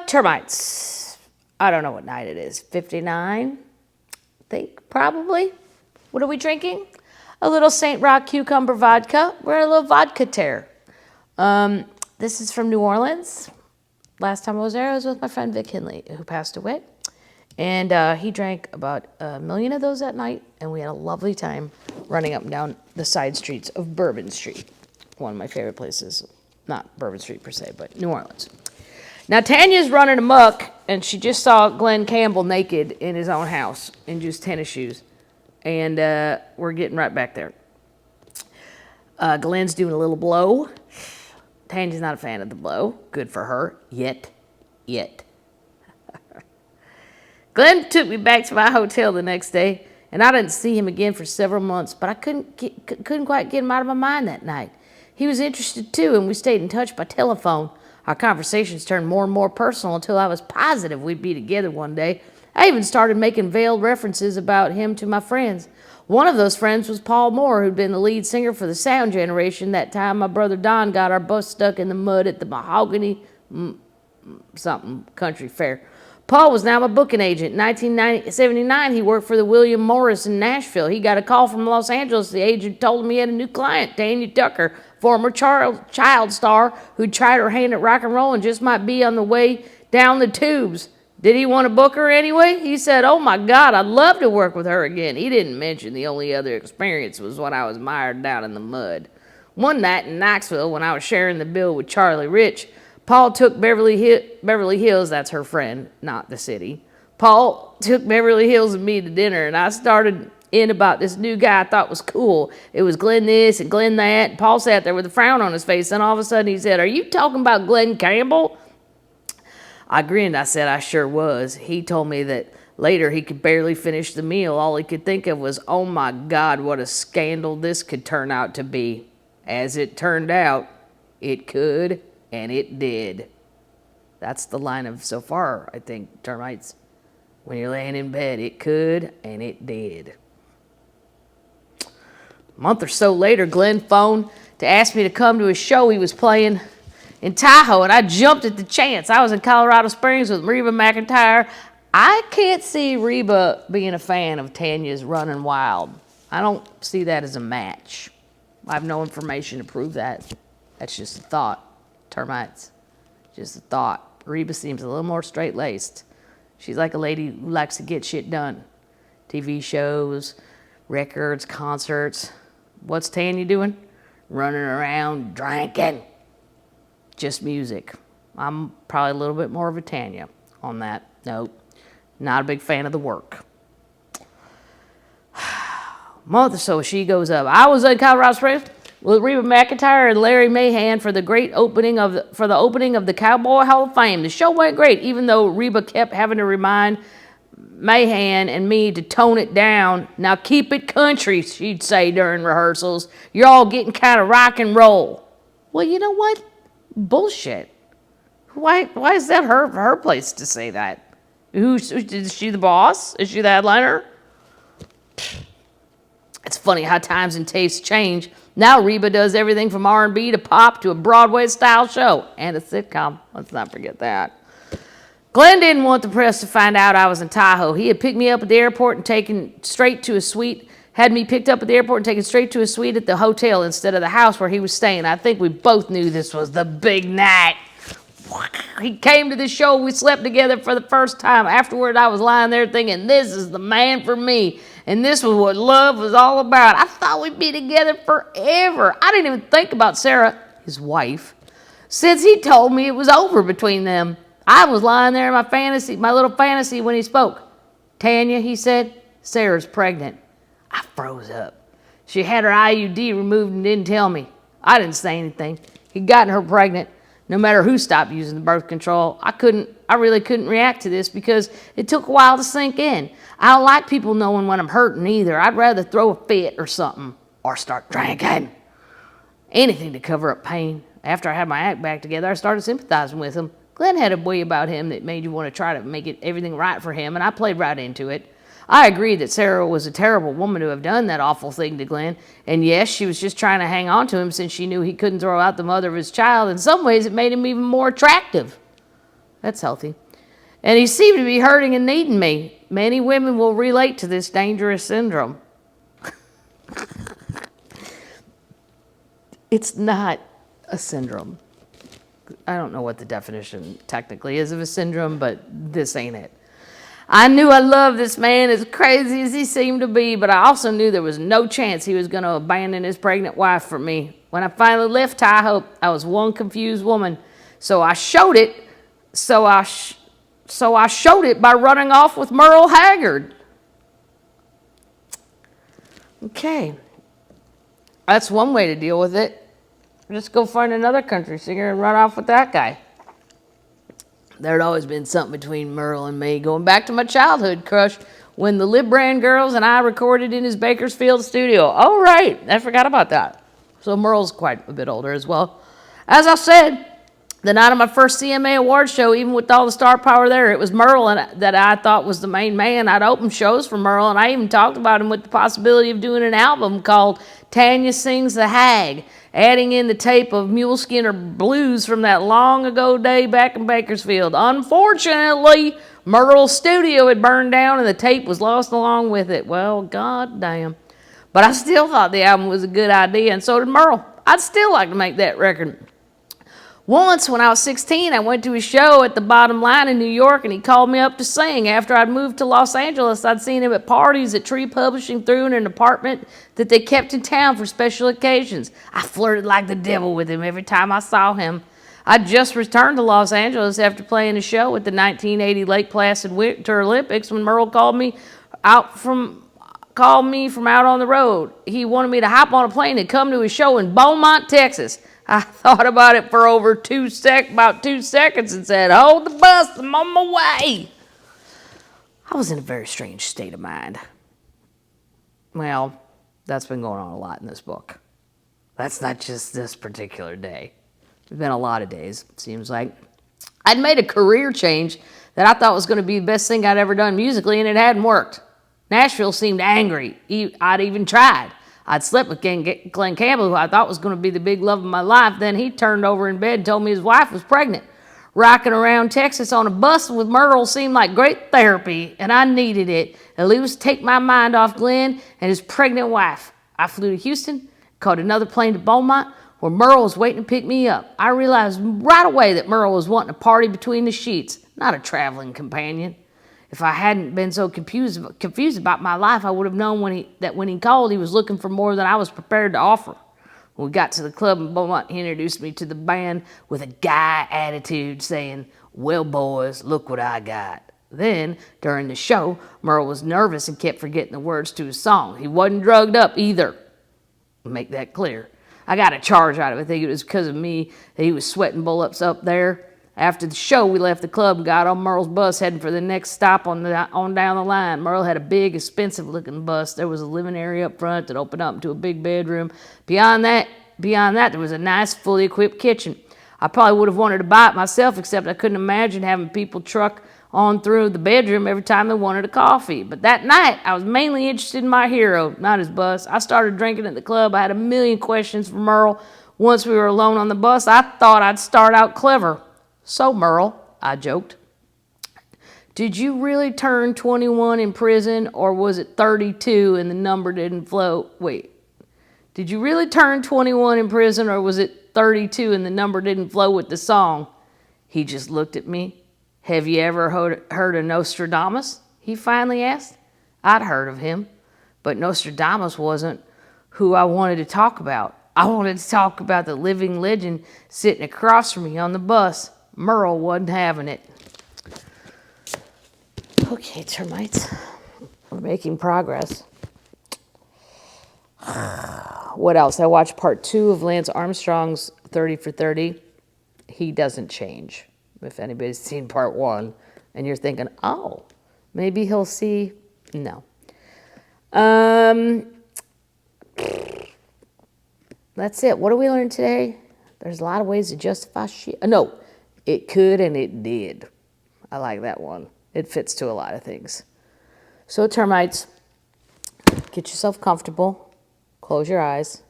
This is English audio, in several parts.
Termites. I don't know what night it is. 59, I think, probably. What are we drinking? A little Roch Cucumber vodka. We're in a little vodka tear. This is from New Orleans. Last time I was there, I was with my friend Vic Henley, who passed away. And he drank about 1 million of those that night, and we had a lovely time running up and down the side streets of Bourbon Street. One of my favorite places. Not Bourbon Street per se, but New Orleans. Now, Tanya's running amok, and she just saw Glen Campbell naked in his own house in just tennis shoes. And we're getting right back there. Glen's doing a little blow. Tanya's not a fan of the blow. Good for her. Yet. Glen took me back to my hotel the next day, and I didn't see him again for several months, but I couldn't quite get him out of my mind that night. He was interested too, and we stayed in touch by telephone. Our conversations turned more and more personal until I was positive we'd be together one day. I even started making veiled references about him to my friends. One of those friends was Paul Moore, who'd been the lead singer for the Sound Generation that time my brother Don got our bus stuck in the mud at the Mahogany country fair. Paul was now my booking agent. In 1979, he worked for the William Morris in Nashville. He got a call from Los Angeles. The agent told him he had a new client, Tanya Tucker, former child star who tried her hand at rock and roll and just might be on the way down the tubes. Did he want to book her anyway? He said, "Oh my God, I'd love to work with her again." He didn't mention the only other experience was when I was mired down in the mud. One night in Knoxville, when I was sharing the bill with Charlie Rich, Paul took Beverly Hills, that's her friend, not the city. Paul took Beverly Hills and me to dinner, and I started in about this new guy I thought was cool. It was Glen this and Glen that. And Paul sat there with a frown on his face, and all of a sudden he said, "Are you talking about Glen Campbell?" I grinned. I said I sure was. He told me that later he could barely finish the meal. All he could think of was, "Oh my God, what a scandal this could turn out to be." As it turned out, it could, and it did. That's the line of so far, I think, Termites. When you're laying in bed, it could, and it did. A month or so later, Glen phoned to ask me to come to a show he was playing in Tahoe, and I jumped at the chance. I was in Colorado Springs with Reba McEntire. I can't see Reba being a fan of Tanya's Running Wild. I don't see that as a match. I have no information to prove that. That's just a thought, Termites. Just a thought. Reba seems a little more straight-laced. She's like a lady who likes to get shit done. TV shows, records, concerts. What's Tanya doing? Running around drinking. Just music. I'm probably a little bit more of a Tanya on that note. Not a big fan of the work. Month or so, she goes up. I was in Colorado Springs with Reba McEntire and Larry Mahan for the opening of the Cowboy Hall of Fame. The show went great, even though Reba kept having to remind Mahan and me to tone it down. "Now keep it country," she'd say during rehearsals. "You're all getting kind of rock and roll." Well, you know what? Bullshit. Why is that her place to say that? Is she the boss? Is she the headliner? It's funny how times and tastes change. Now Reba does everything from R&B to pop to a Broadway-style show. And a sitcom. Let's not forget that. Glen didn't want the press to find out I was in Tahoe. He had picked me up at the airport and taken straight to a suite. Had me picked up at the airport and taken straight to a suite at the hotel instead of the house where he was staying. I think we both knew this was the big night. He came to the show. We slept together for the first time. Afterward, I was lying there thinking, this is the man for me. And this was what love was all about. I thought we'd be together forever. I didn't even think about Sarah, his wife, since he told me it was over between them. I was lying there in my little fantasy when he spoke. "Tanya," he said, "Sarah's pregnant." I froze up. She had her IUD removed and didn't tell me. I didn't say anything. He'd gotten her pregnant. No matter who stopped using the birth control, I really couldn't react to this because it took a while to sink in. I don't like people knowing when I'm hurting either. I'd rather throw a fit or something or start drinking. Anything to cover up pain. After I had my act back together, I started sympathizing with him. Glen had a way about him that made you want to try to make everything right for him, and I played right into it. I agreed that Sarah was a terrible woman to have done that awful thing to Glen, and yes, she was just trying to hang on to him since she knew he couldn't throw out the mother of his child. In some ways, it made him even more attractive. That's healthy. And he seemed to be hurting and needing me. Many women will relate to this dangerous syndrome. It's not a syndrome. I don't know what the definition technically is of a syndrome, but this ain't it. I knew I loved this man as crazy as he seemed to be, but I also knew there was no chance he was going to abandon his pregnant wife for me. When I finally left Tahoe, I was one confused woman. So I showed it. So I showed it by running off with Merle Haggard. Okay. That's one way to deal with it. Just go find another country singer and run off with that guy. There had always been something between Merle and me, going back to my childhood crush when the Lib Brand girls and I recorded in his Bakersfield studio. Oh, right. I forgot about that. So Merle's quite a bit older as well. As I said, the night of my first CMA Awards show, even with all the star power there, it was Merle that I thought was the main man. I'd opened shows for Merle, and I even talked about him with the possibility of doing an album called Tanya Sings the Hag, adding in the tape of Muleskinner Blues from that long ago day back in Bakersfield. Unfortunately, Merle's studio had burned down, and the tape was lost along with it. Well, goddamn. But I still thought the album was a good idea, and so did Merle. I'd still like to make that record. Once, when I was 16, I went to his show at the Bottom Line in New York, and he called me up to sing. After I'd moved to Los Angeles, I'd seen him at parties at Tree Publishing through in an apartment that they kept in town for special occasions. I flirted like the devil with him every time I saw him. I'd just returned to Los Angeles after playing a show at the 1980 Lake Placid Winter Olympics when Merle called me from out on the road. He wanted me to hop on a plane and come to his show in Beaumont, Texas. I thought about it for about 2 seconds and said, "Hold the bus, I'm on my way." I was in a very strange state of mind. Well, that's been going on a lot in this book. That's not just this particular day. There's been a lot of days, it seems like. I'd made a career change that I thought was going to be the best thing I'd ever done musically, and it hadn't worked. Nashville seemed angry. I'd even tried. I'd slept with Glen Campbell, who I thought was going to be the big love of my life. Then he turned over in bed and told me his wife was pregnant. Rocking around Texas on a bus with Merle seemed like great therapy, and I needed it. At least take my mind off Glen and his pregnant wife. I flew to Houston, caught another plane to Beaumont, where Merle was waiting to pick me up. I realized right away that Merle was wanting a party between the sheets, not a traveling companion. If I hadn't been so confused about my life, I would have known when he called, he was looking for more than I was prepared to offer. When we got to the club in Beaumont, he introduced me to the band with a guy attitude, saying, "Well, boys, look what I got." Then, during the show, Merle was nervous and kept forgetting the words to his song. He wasn't drugged up either. Make that clear. I got a charge out of it. I think it was because of me that he was sweating bullets up there. After the show, we left the club and got on Merle's bus heading for the next stop on down the line. Merle had a big, expensive-looking bus. There was a living area up front that opened up into a big bedroom. Beyond that, there was a nice, fully equipped kitchen. I probably would have wanted to buy it myself, except I couldn't imagine having people truck on through the bedroom every time they wanted a coffee. But that night, I was mainly interested in my hero, not his bus. I started drinking at the club. I had a million questions for Merle. Once we were alone on the bus, I thought I'd start out clever. "So, Merle," I joked, "did you really turn 21 in prison, or was it 32 and the number didn't flow?" Did you really turn 21 in prison, or was it 32 and the number didn't flow with the song? He just looked at me. "Have you ever heard of Nostradamus?" he finally asked. I'd heard of him, but Nostradamus wasn't who I wanted to talk about. I wanted to talk about the living legend sitting across from me on the bus. Merle wasn't having it. Okay, termites. We're making progress. What else? I watched part 2 of Lance Armstrong's 30 for 30. He doesn't change. If anybody's seen part 1 and you're thinking, oh, maybe he'll see. No. That's it. What did we learn today? There's a lot of ways to justify shit. No. It could and it did. I like that one. It fits to a lot of things. So, termites, get yourself comfortable. Close your eyes.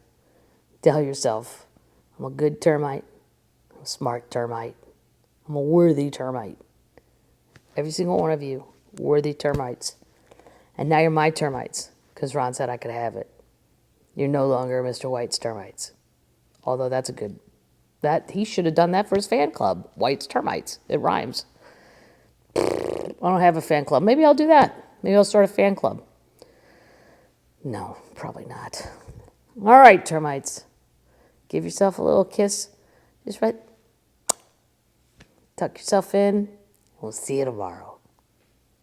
Tell yourself, I'm a good termite. I'm a smart termite. I'm a worthy termite. Every single one of you, worthy termites. And now you're my termites, because Ron said I could have it. You're no longer Mr. White's termites. Although that's a good... he should have done that for his fan club. White's Termites. It rhymes. I don't have a fan club. Maybe I'll do that. Maybe I'll start a fan club. No, probably not. All right, termites. Give yourself a little kiss. Just right. Tuck yourself in. We'll see you tomorrow.